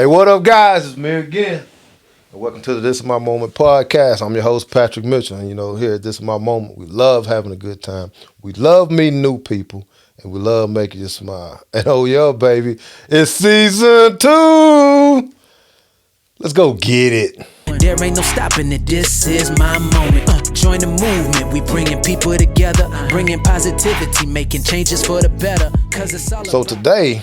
Hey, what up, guys? It's me again. And welcome to the This Is My Moment podcast. I'm your host, Patrick Mitchell. And, here at This Is My Moment, we love having a good time. We love meeting new people. And we love making you smile. And oh, yeah, baby, it's season 2. Let's go get it. There ain't no stopping it. This is my moment. Join the movement. We bringing people together, bringing positivity, making changes for the better. Cause it's all So today,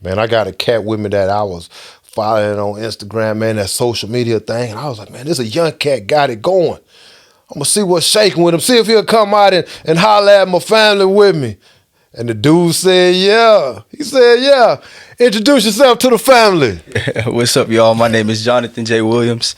man, I got a cat with me that I was following on Instagram, man, that social media thing. And I was like, man, this a young cat got it going. I'm going to see what's shaking with him, see if he'll come out and holler at my family with me. And the dude said, yeah. He said, yeah. Introduce yourself to the family. What's up, y'all? My name is Jonathyn J Williams.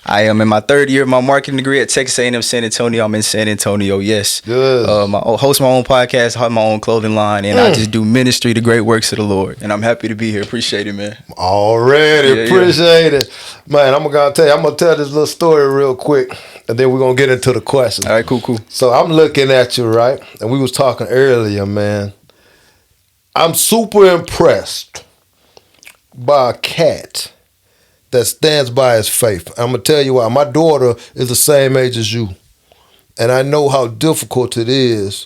I am in my third year of my marketing degree at Texas A&M San Antonio. I'm in San Antonio, yes. Good. Host my own podcast, have my own clothing line, and I just do ministry, the great works of the Lord. And I'm happy to be here. Appreciate it, man. Already, appreciate it. Man, I'm going to tell this little story real quick, and then we're going to get into the questions. All right, cool. So I'm looking at you, right? And we was talking earlier, man. I'm super impressed by a cat that stands by his faith. I'm going to tell you why. My daughter is the same age as you. And I know how difficult it is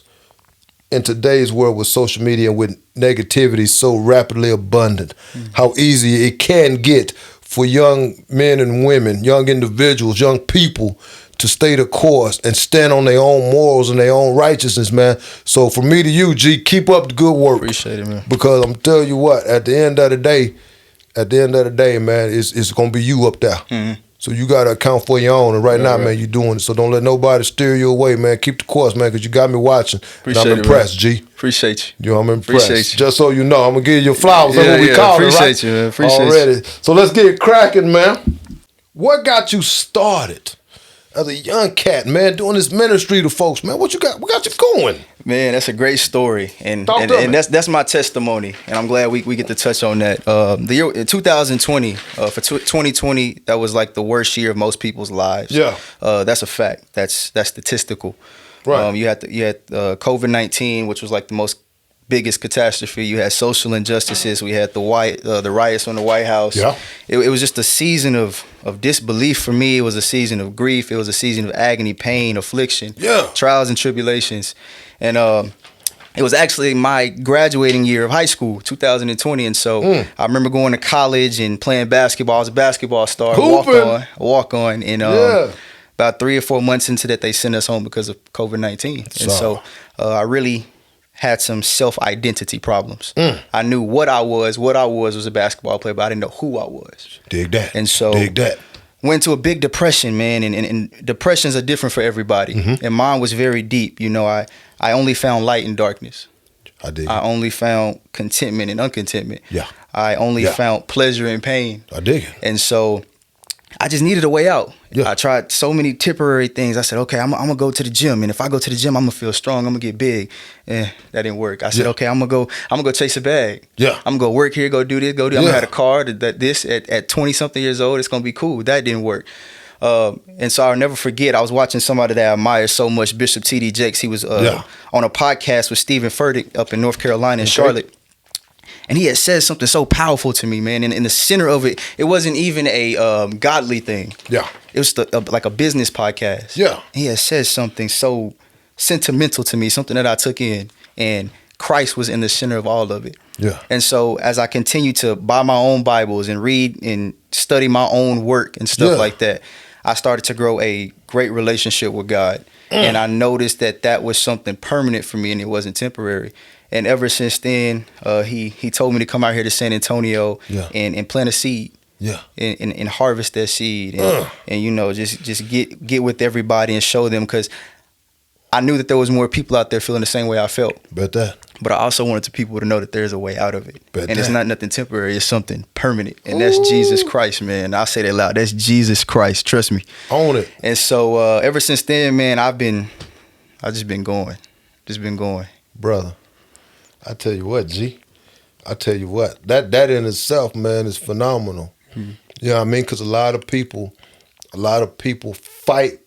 in today's world with social media and with negativity so rapidly abundant. How easy it can get for young men and women, young individuals, young people to stay the course and stand on their own morals and their own righteousness, man. So from me to you, G, keep up the good work. Appreciate it, man. Because I'm telling you what, at the end of the day, man, it's going to be you up there. Mm-hmm. So you got to account for your own. And right now, man, you're doing it. So don't let nobody steer you away, man. Keep the course, man, because you got me watching. Appreciate and I'm impressed, it, G. Appreciate you. I'm impressed. Appreciate you. Just so you know, I'm going to give you your flowers. That's what we call it, right? Appreciate you, man. Appreciate Already. you. So let's get it cracking, man. What got you started as a young cat, man, doing this ministry to folks, man? What got you going? Man, that's a great story, and that's my testimony, and I'm glad we get to touch on that. The year 2020, for 2020, that was like the worst year of most people's lives. Yeah, that's a fact. That's statistical. Right. You had COVID-19, which was like the most biggest catastrophe. You had social injustices. We had the riots on the White House. Yeah. It was just a season of disbelief for me. It was a season of grief. It was a season of agony, pain, affliction, trials and tribulations. And it was actually my graduating year of high school, 2020. And so I remember going to college and playing basketball. I was a basketball star, walk on. And about 3 or 4 months into that, they sent us home because of COVID-19. And so I really had some self-identity problems. I knew what I was a basketball player, but I didn't know who I was. Dig that. And so went to a big depression, man, and depressions are different for everybody. Mm-hmm. And mine was very deep. I only found light in darkness. I only found contentment in uncontentment. Yeah. I only found pleasure in pain. I dig it. And so I just needed a way out. Yeah. I tried so many temporary things. I said, okay, I'm going to go to the gym. And if I go to the gym, I'm going to feel strong. I'm going to get big. That didn't work. I said, okay, I'm going to go chase a bag. Yeah. I'm going to go work here, go do this, go do. I'm going to have a car at 20-something years old. It's going to be cool. That didn't work. And so I'll never forget, I was watching somebody that I admire so much, Bishop T.D. Jakes. He was on a podcast with Stephen Furtick up in North Carolina in Charlotte. And he had said something so powerful to me, man. And in the center of it, it wasn't even a godly thing. Yeah. It was like a business podcast. Yeah. He had said something so sentimental to me, something that I took in. And Christ was in the center of all of it. Yeah. And so as I continued to buy my own Bibles and read and study my own work and stuff like that, I started to grow a great relationship with God. And I noticed that was something permanent for me and it wasn't temporary. And ever since then, he told me to come out here to San Antonio and plant a seed. Yeah. And harvest that seed. And just get with everybody and show them, because I knew that there was more people out there feeling the same way I felt. Bet that. But I also wanted people to know that there's a way out of it. It's not nothing temporary. It's something permanent. And that's Jesus Christ, man. I'll say that loud. That's Jesus Christ. Trust me. Own it. And so ever since then, man, I've just been going. Just been going. Brother, I tell you what, G. I tell you what. That in itself, man, is phenomenal. Mm-hmm. You know what I mean? Because a lot of people fight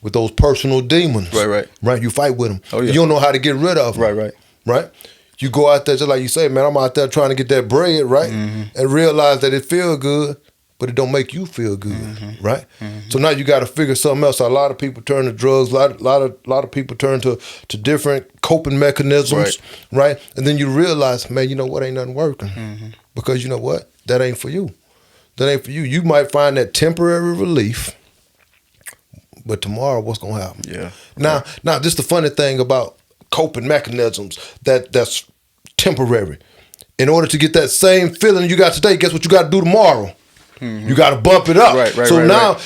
with those personal demons. Right. You fight with them. Oh, yeah. You don't know how to get rid of them. Right. You go out there, just like you say, man, I'm out there trying to get that bread, right? And realize that it feel good, but it don't make you feel good, right? So now you got to figure something else. A lot of people turn to drugs. A lot of people turn to different coping mechanisms, right? And then you realize, man, you know what? Ain't nothing working because you know what? That ain't for you. That ain't for you. You might find that temporary relief, but tomorrow, what's gonna happen? Yeah. Now, this the funny thing about coping mechanisms that's temporary. In order to get that same feeling you got today, guess what you got to do tomorrow? You got to bump it up.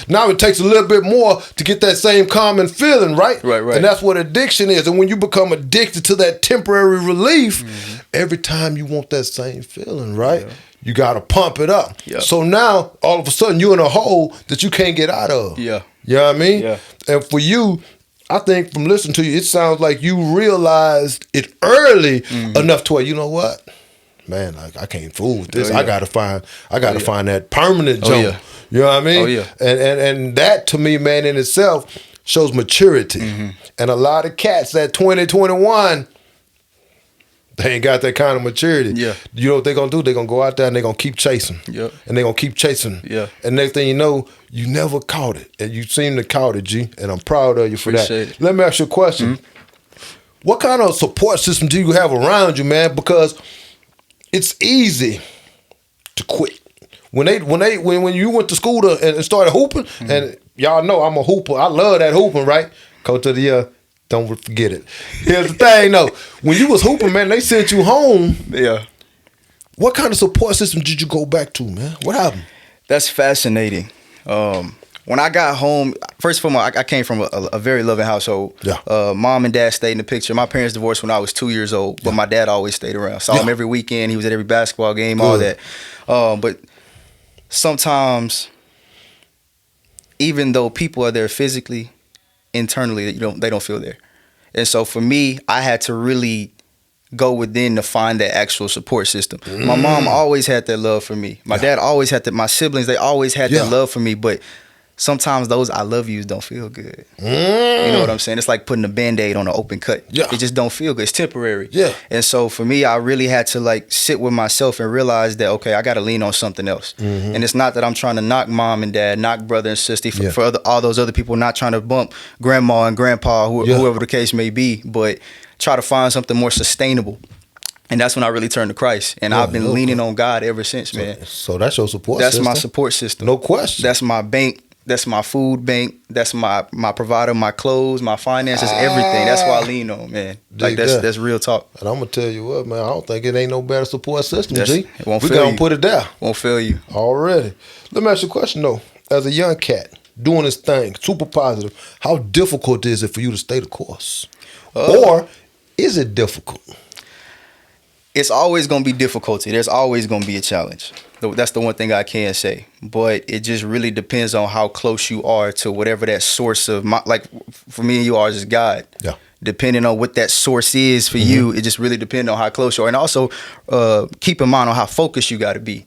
Now it takes a little bit more to get that same common feeling, right? Right. And that's what addiction is. And when you become addicted to that temporary relief, every time you want that same feeling, right? Yeah. You got to pump it up. Yeah. So now, all of a sudden, you're in a hole that you can't get out of. Yeah. You know what I mean? Yeah. And for you, I think from listening to you, it sounds like you realized it early enough to where, you know what? Man, I can't fool with this. I gotta find that permanent jump. You know what I mean? Oh yeah. And that to me, man, in itself shows maturity. And a lot of cats at 20, 21, they ain't got that kind of maturity. Yeah. You know what they're gonna do? They're gonna go out there and they're gonna keep chasing. Yep. And they're gonna keep chasing. Yeah. And next thing you know, you never caught it. And you seem to caught it, G. And I'm proud of you for Appreciate that. it. Let me ask you a question. What kind of support system do you have around you, man? Because it's easy to quit. When you went to school and started hooping, and y'all know I'm a hooper. I love that hooping, right? Coach of the year, don't forget it. Here's the thing, though. When you was hooping, man, they sent you home. Yeah. What kind of support system did you go back to, man? What happened? That's fascinating. When I got home, first of all, I came from a very loving household. Yeah. Mom and dad stayed in the picture. My parents divorced when I was 2 years old, but my dad always stayed around. Saw him every weekend. He was at every basketball game, all that. But sometimes, even though people are there physically, internally, they don't feel there. And so for me, I had to really go within to find that actual support system. My mom always had that love for me. My dad always had that. My siblings, they always had that love for me, but sometimes those I love yous don't feel good. You know what I'm saying? It's like putting a Band-Aid on an open cut. Yeah. It just don't feel good. It's temporary. Yeah. And so for me, I really had to like sit with myself and realize that, okay, I got to lean on something else. And it's not that I'm trying to knock mom and dad, knock brother and sister for all those other people, not trying to bump grandma and grandpa, whoever the case may be, but try to find something more sustainable. And that's when I really turned to Christ. And I've been leaning on God ever since, man. So that's your support system? system? That's my support system. No question. That's my bank. That's my food bank. That's my provider, my clothes, my finances, everything. That's why I lean on, man. Like that's real talk. And I'm gonna tell you what, man. I don't think it ain't no better support system, G. It won't we fail gonna you. put it there. Won't fail you Already. Let me ask you a question though. As a young cat doing this thing, super positive, how difficult is it for you to stay the course? Or is it difficult? It's always going to be difficulty. There's always going to be a challenge. That's the one thing I can say. But it just really depends on how close you are to whatever that source of, like for me and you are just God. Yeah. Depending on what that source is for you, it just really depends on how close you are. And also keep in mind on how focused you got to be.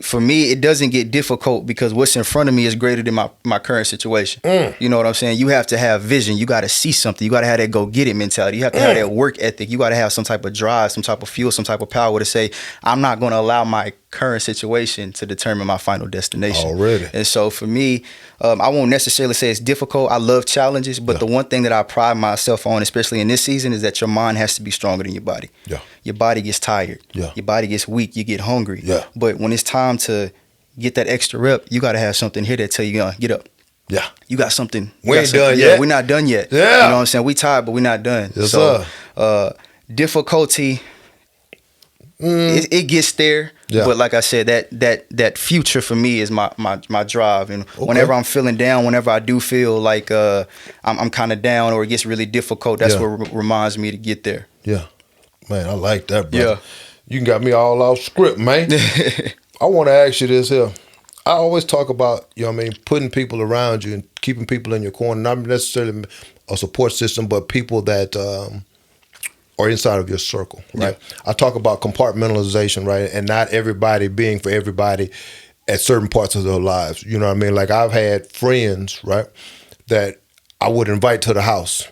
For me, it doesn't get difficult because what's in front of me is greater than my current situation. You know what I'm saying? You have to have vision. You got to see something. You got to have that go get it mentality. You have to have that work ethic. You got to have some type of drive, some type of fuel, some type of power to say, I'm not going to allow my current situation to determine my final destination. Already. And so for me, I won't necessarily say it's difficult. I love challenges, but the one thing that I pride myself on, especially in this season, is that your mind has to be stronger than your body. Yeah. Your body gets tired. Yeah. Your body gets weak. You get hungry. Yeah. But when it's time to get that extra rep, you got to have something here that tell you, get up. Yeah. You got something. We ain't done yet. We're not done yet. Yeah. You know what I'm saying? We tired, but we're not done. Yes, so, sir. Difficulty, it gets there. Yeah. But like I said, that future for me is my drive. And whenever I'm feeling down, whenever I do feel like I'm kind of down or it gets really difficult, that's what reminds me to get there. Yeah. Man, I like that, brother. Yeah. You got me all off script, man. I want to ask you this here. I always talk about, you know what I mean, putting people around you and keeping people in your corner, not necessarily a support system, but people that are inside of your circle, right? Yeah. I talk about compartmentalization, right? And not everybody being for everybody at certain parts of their lives. You know what I mean? Like I've had friends, right, that I would invite to the house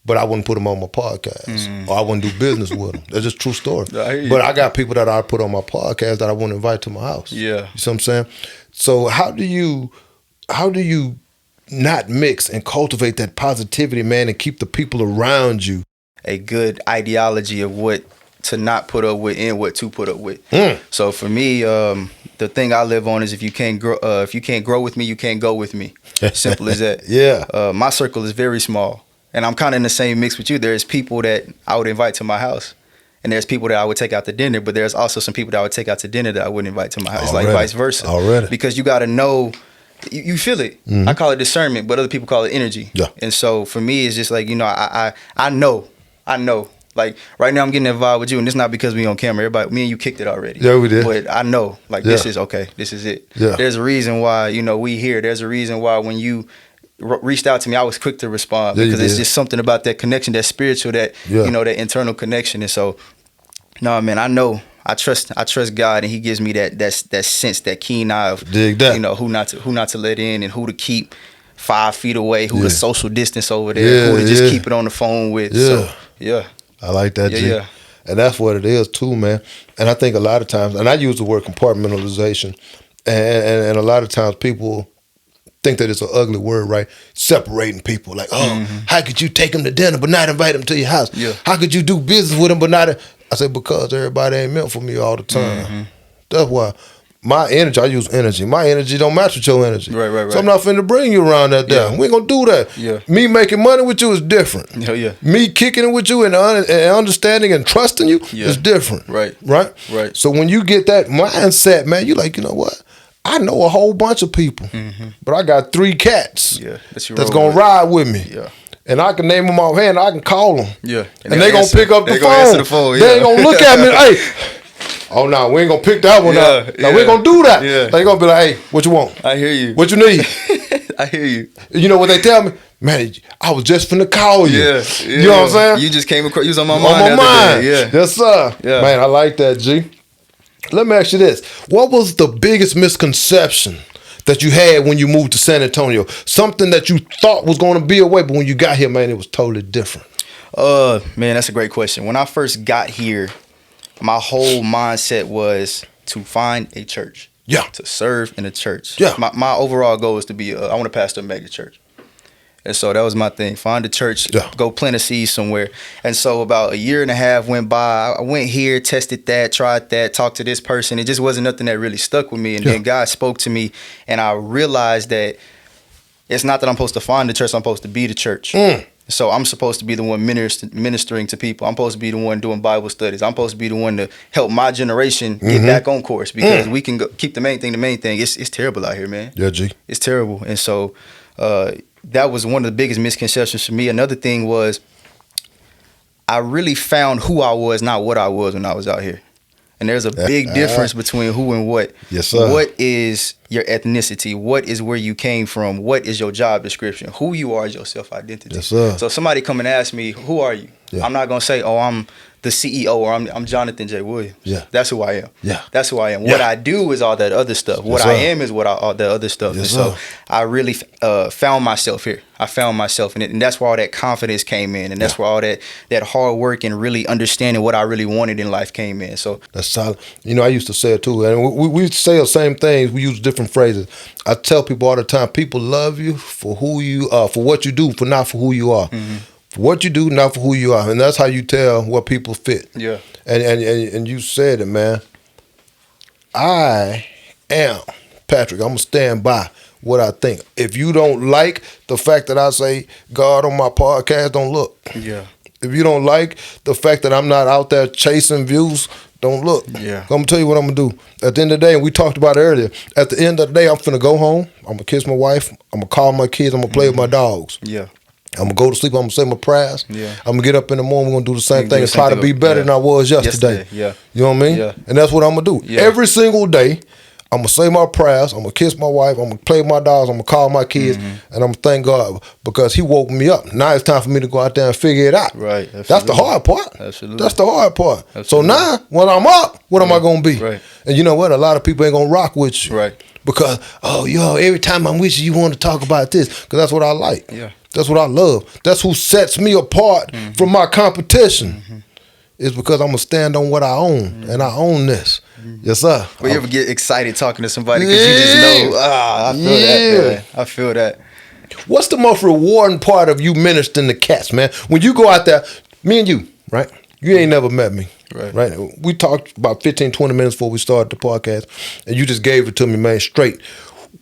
but I wouldn't put them on my podcast, or I wouldn't do business with them. That's just a true story. But I got people that I put on my podcast that I wouldn't invite to my house. Yeah. You see what I'm saying? So how do you not mix and cultivate that positivity, man, and keep the people around you? A good ideology of what to not put up with and what to put up with. So for me, the thing I live on is if you can't grow with me, you can't go with me. Simple as that. Yeah. My circle is very small, and I'm kind of in the same mix with you. There's people that I would invite to my house, and there's people that I would take out to dinner, but there's also some people that I would take out to dinner that I wouldn't invite to my house. It's like vice versa. Because you got to know, you feel it. I call it discernment, but other people call it energy. Yeah. And so for me, it's just like, you know, I know. Like right now I'm getting involved with you, and it's not because we on camera. Everybody, me and you kicked it already. Yeah, we did. But I know, like, this is okay. This is it. Yeah. There's a reason why, you know, we here. There's a reason why when you reached out to me, I was quick to respond, because it's just something about that connection, that spiritual, that you know, that internal connection. And so, no, man, I know. I trust God, and He gives me that sense, that keen eye of, you know, who not to let in, and who to keep 5 feet away, who to social distance over there, who to just keep it on the phone with. So, I like that, G. Yeah. And that's what it is too, man. And I think a lot of times, and I use the word compartmentalization, and a lot of times people think that it's an ugly word, right? Separating people, like, how could you take them to dinner but not invite them to your house? Yeah. How could you do business with them but not? I said, because everybody ain't meant for me all the time. That's why. My energy, I use energy. My energy don't match with your energy. Right. So I'm not finna bring you around that day. We ain't gonna do that. Yeah. Me making money with you is different. Yeah. Me kicking it with you and understanding and trusting you is different. Right. So when you get that mindset, man, you like, you know what? I know a whole bunch of people, but I got 3 cats that's gonna ride with me. Yeah. And I can name them offhand. I can call them. Yeah. And they gonna pick up the phone. They ain't gonna look at me. Hey. Oh no, we ain't gonna pick that one up. No, we ain't gonna do that. Yeah. They gonna be like, hey, what you want? I hear you. What you need? I hear you. You know what they tell me? Man, I was just finna call you. You know what I'm saying? You just came across, you was on my mind. Yeah. Yes, sir. Yeah. Man, I like that, G. Let me ask you this. What was the biggest misconception that you had when you moved to San Antonio? Something that you thought was gonna be away, but when you got here, man, it was totally different. Man, that's a great question. When I first got here, my whole mindset was to find a church. Yeah. To serve in a church. Yeah. My overall goal is to be, I want to pastor a mega church. And so that was my thing. Find a church, go plant a seed somewhere. And so about 1.5 years went by. I went here, tested that, tried that, talked to this person. It just wasn't nothing that really stuck with me. And then God spoke to me, and I realized that it's not that I'm supposed to find the church, I'm supposed to be the church. So I'm supposed to be the one ministering to people. I'm supposed to be the one doing Bible studies. I'm supposed to be the one to help my generation get back on course, because we can keep the main thing. It's terrible out here, man. Yeah, G. It's terrible. And so that was one of the biggest misconceptions for me. Another thing was I really found who I was, not what I was, when I was out here. And there's a big difference between who and what. Yes, sir. What is your ethnicity? What is where you came from? What is your job description? Who you are is your self-identity. Yes, sir. So if somebody come and ask me, who are you? Yeah. I'm not going to say, oh, I'm the CEO, or I'm Jonathyn J Williams. Yeah. That's who I am. Yeah. That's who I am. Yeah. What I do is all that other stuff. What I am is all that other stuff. Yes, and so I really found myself here. I found myself in it. And that's where all that confidence came in. And that's where all that hard work and really understanding what I really wanted in life came in. So that's solid. You know, I used to say it too. And we say the same things. We use different phrases. I tell people all the time, people love you for who you are, for what you do, not for who you are. For what you do, not for who you are. And that's how you tell what people fit. Yeah. And you said it, man. I am Patrick. I'm going to stand by what I think. If you don't like the fact that I say God on my podcast, don't look. Yeah. If you don't like the fact that I'm not out there chasing views, don't look. Yeah. I'm going to tell you what I'm going to do. At the end of the day, and we talked about it earlier, at the end of the day, I'm finna go home. I'm going to kiss my wife. I'm going to call my kids. I'm going to play with my dogs. Yeah. I'm going to go to sleep. I'm going to say my prayers. Yeah. I'm going to get up in the morning. We're going to do the same thing and try to be better than I was yesterday. Yeah. You know what I mean? Yeah. And that's what I'm going to do. Yeah. Every single day, I'm going to say my prayers. I'm going to kiss my wife. I'm going to play with my dogs. I'm going to call my kids. And I'm going to thank God because He woke me up. Now it's time for me to go out there and figure it out. Right. Absolutely. That's the hard part. Absolutely. That's the hard part. Absolutely. So now, when I'm up, what am I going to be? Right. And you know what? A lot of people ain't going to rock with you. Right. Because, oh, yo, every time I'm with you, you want to talk about this. Because that's what I like. Yeah. That's what I love. That's who sets me apart from my competition. It's because I'm going to stand on what I own, and I own this. Yes, sir. Well, you ever get excited talking to somebody because you just know, I feel that, man. I feel that. What's the most rewarding part of you ministering to cats, man? When you go out there, me and you, right? You ain't never met me, right? We talked about 15, 20 minutes before we started the podcast, and you just gave it to me, man, straight.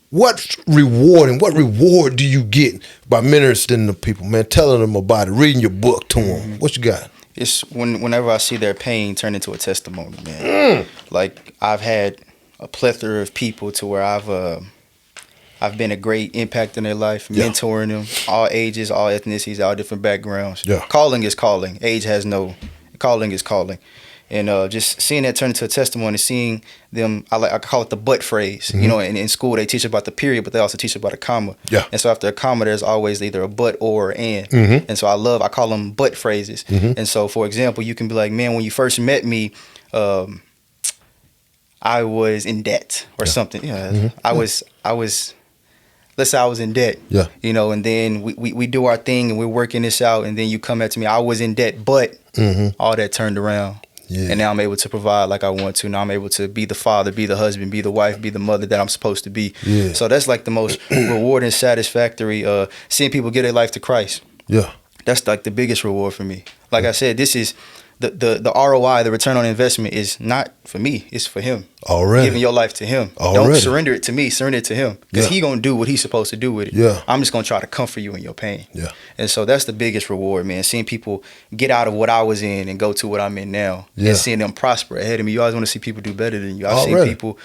What reward do you get by ministering to people, man, telling them about it, reading your book to them? What you got? It's whenever I see their pain turn into a testimony, man. Like, I've had a plethora of people to where I've been a great impact in their life, mentoring them, all ages, all ethnicities, all different backgrounds. Yeah. Calling is calling. Age has no. Calling is calling. And just seeing that turn into a testimony, seeing them, I call it the but phrase. You know, in school they teach about the period, but they also teach about a comma. Yeah. And so after a comma, there's always either a but or an. And so I call them but phrases. And so, for example, you can be like, man, when you first met me, I was in debt or something. Yeah. I was. Let's say I was in debt. Yeah. You know, and then we do our thing and we're working this out, and then you come back to me, I was in debt, but all that turned around. Yeah. And now I'm able to provide like I want to. Now I'm able to be the father, be the husband, be the wife, be the mother that I'm supposed to be. Yeah. So that's like the most rewarding, satisfactory, seeing people give their life to Christ. Yeah. That's like the biggest reward for me. Like I said, this is the ROI, the return on investment is not for me, it's for him. Already. Giving your life to him. Already. Don't surrender it to me, surrender it to him. Because he gonna do what he's supposed to do with it. Yeah. I'm just gonna try to comfort you in your pain. Yeah. And so that's the biggest reward, man. Seeing people get out of what I was in and go to what I'm in now. Yeah. And seeing them prosper ahead of me. You always want to see people do better than you. I've seen people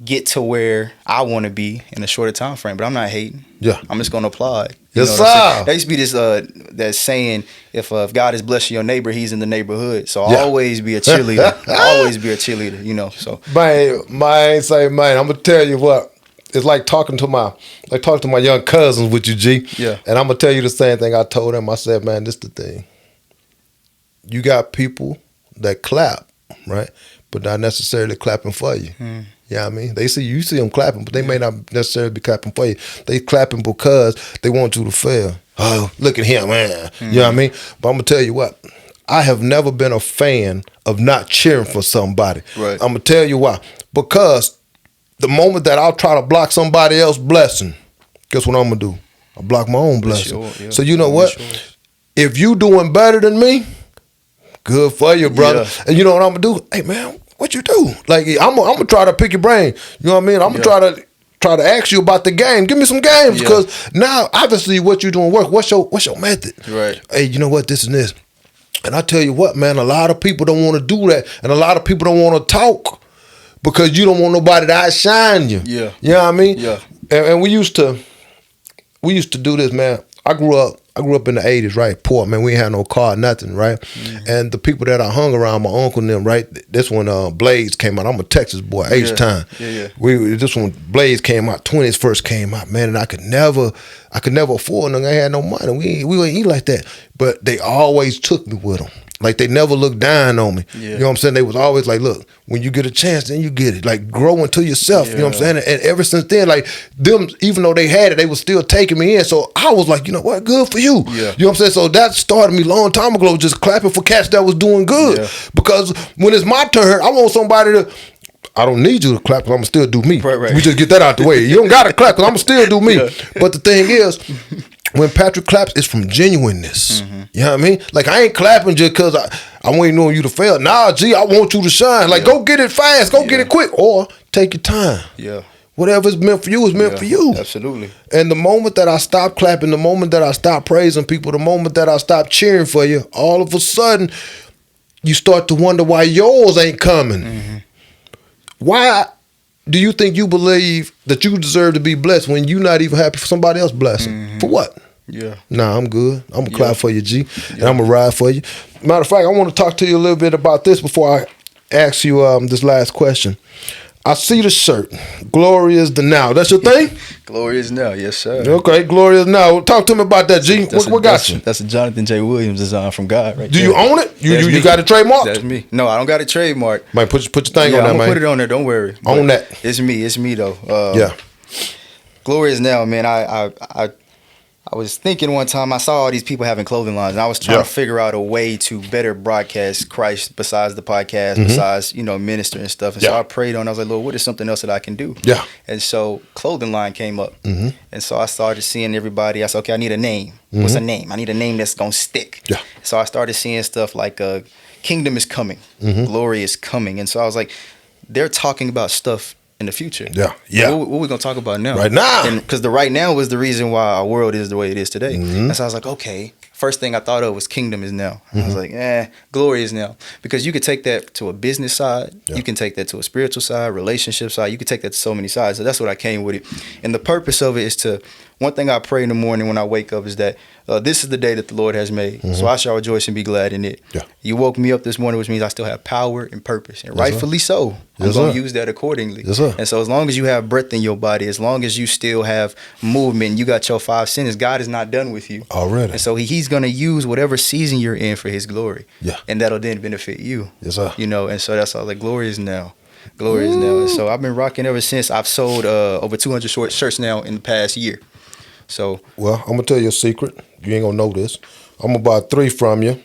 get to where I want to be in a shorter time frame, but I'm not hating. Yeah. I'm just gonna applaud. Yes, sir. There used to be this that saying, if God is blessing your neighbor, he's in the neighborhood. So always be a cheerleader. Always be a cheerleader, you know. So man, I'm gonna tell you what. It's like talking to my young cousins with you, G. Yeah. And I'm gonna tell you the same thing I told them. I said, man, this the thing. You got people that clap, right? But not necessarily clapping for you. You know what I mean? You see them clapping, but they may not necessarily be clapping for you. They clapping because they want you to fail. Oh, look at him, man. You know what I mean? But I'm going to tell you what. I have never been a fan of not cheering for somebody. Right. I'm going to tell you why. Because the moment that I'll try to block somebody else's blessing, guess what I'm going to do? I'll block my own blessing. Sure, yeah. So you know what? If you doing better than me, good for you, brother. Yeah. And you know what I'm going to do? Hey, man, what you do? Like, I'm gonna try to pick your brain. You know what I mean? I'm gonna try to ask you about the game. Give me some games, because now obviously what you doing work. What's your method? Right. Hey, you know what? This and this. And I tell you what, man. A lot of people don't want to do that, and a lot of people don't want to talk because you don't want nobody to outshine you. Yeah. You know what I mean? Yeah. And we used to do this, man. I grew up in the 80s, right? Poor, man. We ain't had no car, nothing, right? And the people that I hung around, my uncle and them, right? This when Blaze came out. I'm a Texas boy, H-Time. Yeah. This when Blaze came out, 20s first came out, man, and I could never afford them. I had no money. We wouldn't eat like that. But they always took me with them. Like, they never looked down on me. Yeah. You know what I'm saying? They was always like, look, when you get a chance, then you get it. Like, grow into yourself. You know what I'm saying? And ever since then, like, them, even though they had it, they was still taking me in. So I was like, you know what? Good for you. Yeah. You know what I'm saying? So that started me a long time ago, just clapping for cats that was doing good. Yeah. Because when it's my turn, I want somebody to, I don't need you to clap because I'm going to still do me. Right. We just get that out the way. You don't got to clap because I'm going to still do me. Yeah. But the thing is, when Patrick claps, it's from genuineness. You know what I mean? Like, I ain't clapping just because I'm waiting on you to fail. Nah, G, I want you to shine. Like, go get it fast. Go get it quick. Or take your time. Yeah. Whatever's meant for you is meant for you. Absolutely. And the moment that I stop clapping, the moment that I stop praising people, the moment that I stop cheering for you, all of a sudden, you start to wonder why yours ain't coming. Why do you think you believe that you deserve to be blessed when you're not even happy for somebody else's blessing? For what? Yeah. Nah, I'm good. I'm going to clap for you, G. And I'm going to ride for you. Matter of fact, I want to talk to you a little bit about this before I ask you this last question. I see the shirt. Glory is the now. That's your thing? Glory is now, yes, sir. Okay, glory is now. Talk to me about that, G. What got you? That's a Jonathyn J Williams design from God, right? Do you own it? You got it trademarked? That's me. No, I don't got it trademarked. Man, put your thing on that, man. I'm gonna put it on there. Don't worry. Own that. It's me though. Yeah. Glory is now, man. I was thinking one time, I saw all these people having clothing lines, and I was trying to figure out a way to better broadcast Christ besides the podcast, besides, minister and stuff. And so I prayed on, I was like, Lord, what is something else that I can do? Yeah. And so clothing line came up. And so I started seeing everybody. I said, okay, I need a name. What's a name? I need a name that's going to stick. Yeah. So I started seeing stuff like kingdom is coming. Glory is coming. And so I was like, they're talking about stuff in the future. Yeah. What we gonna talk about now? Right now. Because the right now was the reason why our world is the way it is today. And so I was like, okay. First thing I thought of was kingdom is now. I was like, glory is now. Because you could take that to a business side. You can take that to a spiritual side, relationship side. You could take that to so many sides. So that's what I came with it. And the purpose of it is to, one thing I pray in the morning when I wake up is that this is the day that the Lord has made. So I shall rejoice and be glad in it. Yeah. You woke me up this morning, which means I still have power and purpose. And rightfully so. I'm going to use that accordingly. And so as long as you have breath in your body, as long as you still have movement, you got your 5 senses, God is not done with you. Already. And so he's going to use whatever season you're in for his glory. Yeah. And that'll then benefit you. And so that's all. Like, glory is now. Glory is now. And so I've been rocking ever since. I've sold over 200 shirts now in the past year. So, well, I'm going to tell you a secret. You ain't going to know this. I'm going to buy 3 from you.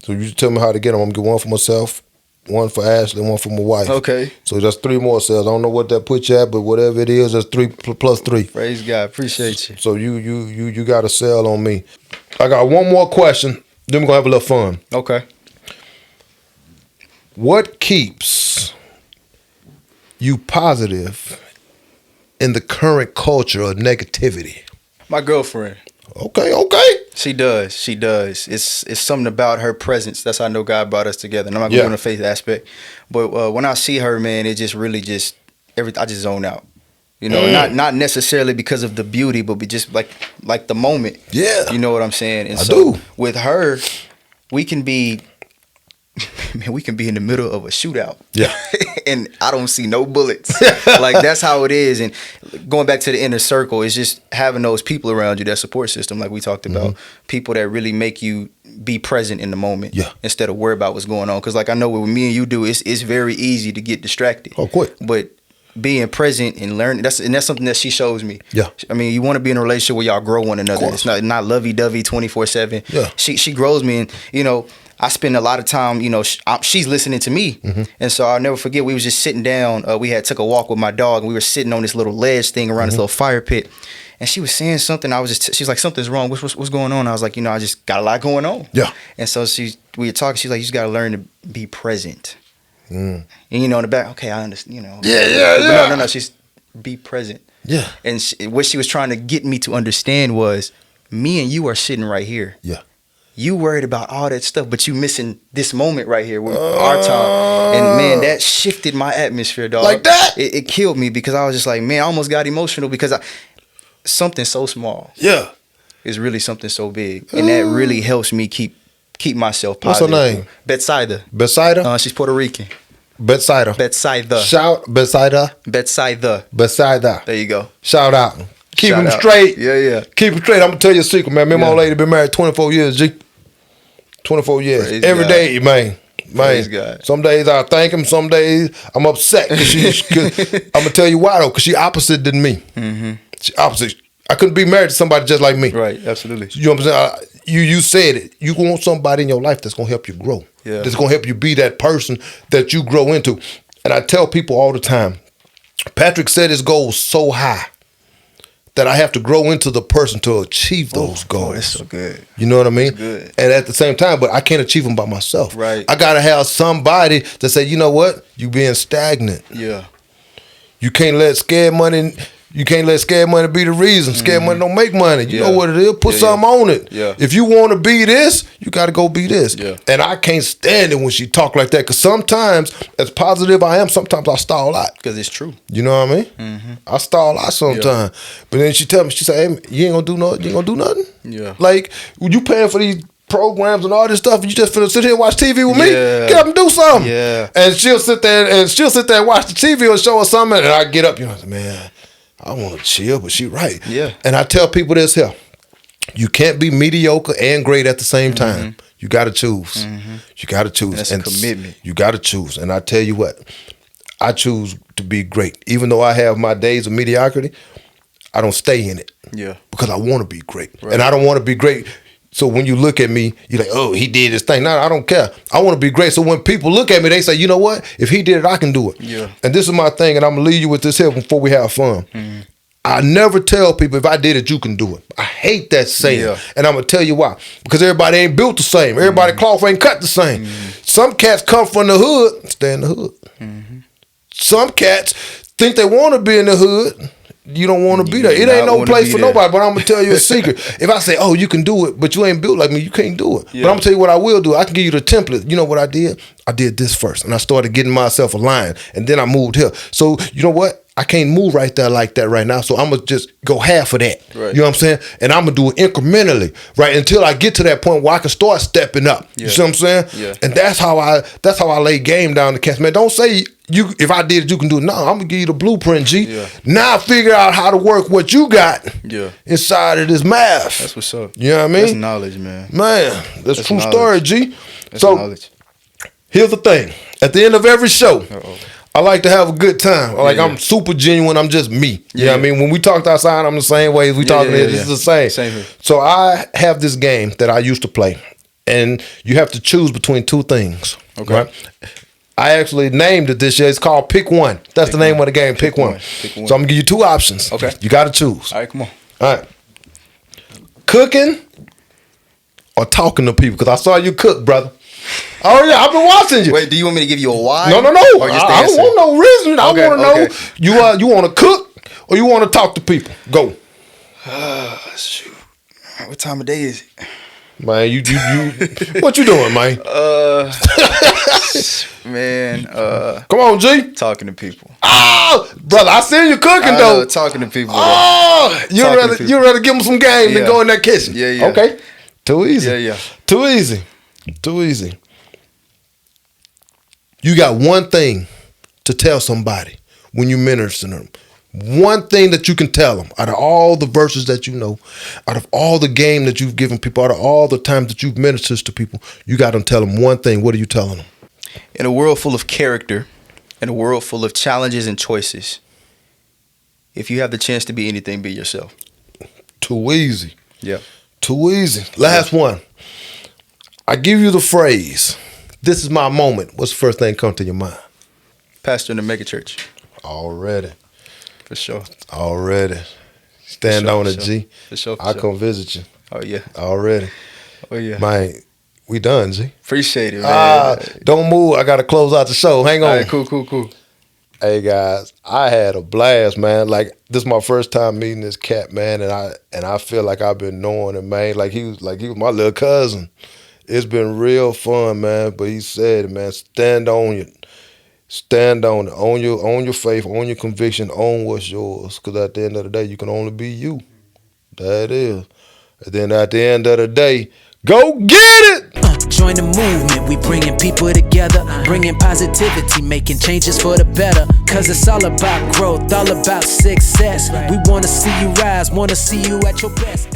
So you tell me how to get them. I'm going to get one for myself, one for Ashley, and one for my wife. Okay. So that's 3 more sales. I don't know what that puts you at, but whatever it is, that's 3 plus 3. Praise God. Appreciate you. So you got a sale on me. I got one more question. Then we're going to have a little fun. Okay. What keeps you positive in the current culture of negativity? My girlfriend. Okay. She does. It's something about her presence. That's how I know God brought us together. And I'm not going to go on the faith aspect. But when I see her, man, it just really I just zone out. Not necessarily because of the beauty, but just like the moment. Yeah. You know what I'm saying? And I do. With her, we can be in the middle of a shootout. Yeah. And I don't see no bullets. Like, that's how it is. And going back to the inner circle, it's just having those people around you, that support system, like we talked about. People that really make you be present in the moment. Yeah. Instead of worry about what's going on. Because, like, I know what me and you do, it's very easy to get distracted. Oh, quick. But being present and learning, that's something that she shows me. Yeah. I mean, you want to be in a relationship where y'all grow one another. It's not lovey-dovey 24/7. Yeah. She grows me, and I spend a lot of time, she's listening to me. And so I'll never forget, we was just sitting down. We took a walk with my dog, and we were sitting on this little ledge thing around this little fire pit. And she was saying something. She's like, something's wrong. What's going on? I was like, I just got a lot going on. Yeah. And so we were talking. She's like, you just got to learn to be present. And in the back, okay, I understand, Yeah. No, she's be present. Yeah. And what she was trying to get me to understand was, me and you are sitting right here. Yeah. You worried about all that stuff, but you missing this moment right here with our time. And man, that shifted my atmosphere, dog. Like that? It killed me, because I was just like, man, I almost got emotional, because something so small is really something so big. And that really helps me keep myself positive. What's her name? Betsaida? She's Puerto Rican. Betsaida. Shout Betsaida. There you go. Shout out. Keep them straight. Yeah. Keep them straight. I'm going to tell you a secret, man. Me and my old lady been married 24 years, G. 24 years. Praise Every God. Day, man. Praise God. Some days I thank him. Some days I'm upset. Cause I'm going to tell you why, though. Because she opposite than me. She opposite. I couldn't be married to somebody just like me. Right, absolutely. You know what I'm saying? You said it. You want somebody in your life that's going to help you grow. Yeah. That's going to help you be that person that you grow into. And I tell people all the time, Patrick set his goals so high that I have to grow into the person to achieve those goals. Oh, that's so good. You know what I mean? Good. And at the same time, but I can't achieve them by myself. Right. I got to have somebody to say, you know what? You being stagnant. Yeah. You can't let scared money be the reason. Scared money don't make money. You know what it is? Put something on it. Yeah. If you want to be this, you got to go be this. Yeah. And I can't stand it when she talk like that, because sometimes, as positive I am, sometimes I stall out. Because it's true. You know what I mean? I stall out sometimes. Yeah. But then she tell me, she say, hey, you ain't gonna do nothing. You ain't gonna do nothing. Yeah. Like, you paying for these programs and all this stuff, and you just finna sit here and watch TV with me? Get up and do something. Yeah. And she'll sit there and watch the TV and show us something, and I get up, man, I want to chill, but she right. Yeah. And I tell people this here. You can't be mediocre and great at the same time. You got to choose. You got to choose. That's a commitment. You got to choose. And I tell you what, I choose to be great. Even though I have my days of mediocrity, I don't stay in it. Yeah. Because I want to be great. Right. And I don't want to be great. So when you look at me, you're like, oh, he did his thing. No, I don't care. I want to be great. So when people look at me, they say, you know what? If he did it, I can do it. Yeah. And this is my thing, and I'm going to leave you with this here before we have fun. Mm-hmm. I never tell people, if I did it, you can do it. I hate that saying. Yeah. And I'm going to tell you why. Because everybody ain't built the same. Everybody cloth ain't cut the same. Some cats come from the hood, stay in the hood. Some cats think they want to be in the hood. You don't want to be there. It ain't no place for nobody, but I'm going to tell you a secret. If I say, oh, you can do it, but you ain't built like me, you can't do it. Yeah. But I'm going to tell you what I will do. I can give you the template. You know what I did? I did this first, and I started getting myself aligned, and then I moved here. So you know what? I can't move right there like that right now, so I'm going to just go half of that. Right. You know what I'm saying? And I'm going to do it incrementally, right, until I get to that point where I can start stepping up. Yeah. You see what I'm saying? Yeah. And that's how I lay game down to cats. Man, don't say if I did it, you can do it. No, I'm going to give you the blueprint, G. Yeah. Now I figure out how to work what you got inside of this math. That's what's up. You know what I mean? That's knowledge, man. Man, that's true story, G. That's knowledge. Here's the thing. At the end of every show, I like to have a good time. I'm super genuine. I'm just me. You know what I mean? When we talked outside, I'm the same way as we talking here. This is the same. Same here. So I have this game that I used to play, and you have to choose between two things. Okay. Right? I actually named it this year. It's called Pick One. That's the name of the game. Pick one. So I'm gonna give you two options. Okay. You got to choose. All right, come on. All right. Cooking or talking to people? Because I saw you cook, brother. Oh yeah, I've been watching you. Wait, do you want me to give you a why? No. I don't want no reason. I want to know you want to cook or you want to talk to people. Go. Shoot. What time of day is it? Man, you what you doing, man? Man, come on, G. Talking to people. Oh, brother, I see you cooking though. Talking to people. Oh, you rather give them some game than go in that kitchen. Yeah. Okay. Too easy. Yeah. Too easy. You got one thing to tell somebody when you minister to them. One thing that you can tell them out of all the verses that you know, out of all the game that you've given people, out of all the times that you've ministered to people, you got to tell them one thing. What are you telling them? In a world full of character, in a world full of challenges and choices, if you have the chance to be anything, be yourself. Too easy. Yeah. Too easy. Last one. I give you the phrase, this is my moment. What's the first thing come to your mind? Pastor in the mega church. Already. For sure. Already. Stand on it, G. For sure. I'll come visit you. Oh, yeah. Already. Oh, yeah. Man, we done, G. Appreciate it, man. Don't move. I got to close out the show. Hang on. All right, cool. Hey, guys, I had a blast, man. Like, this is my first time meeting this cat, man, and I feel like I've been knowing him, man. Like he was my little cousin. It's been real fun, man. But he said, man, stand on it. Stand on it. Own your faith, own your conviction, own what's yours. Because at the end of the day, you can only be you. That is. And then at the end of the day, go get it! Join the movement, we bringing people together, bringing positivity, making changes for the better. Cause it's all about growth, all about success. We wanna see you rise, wanna see you at your best.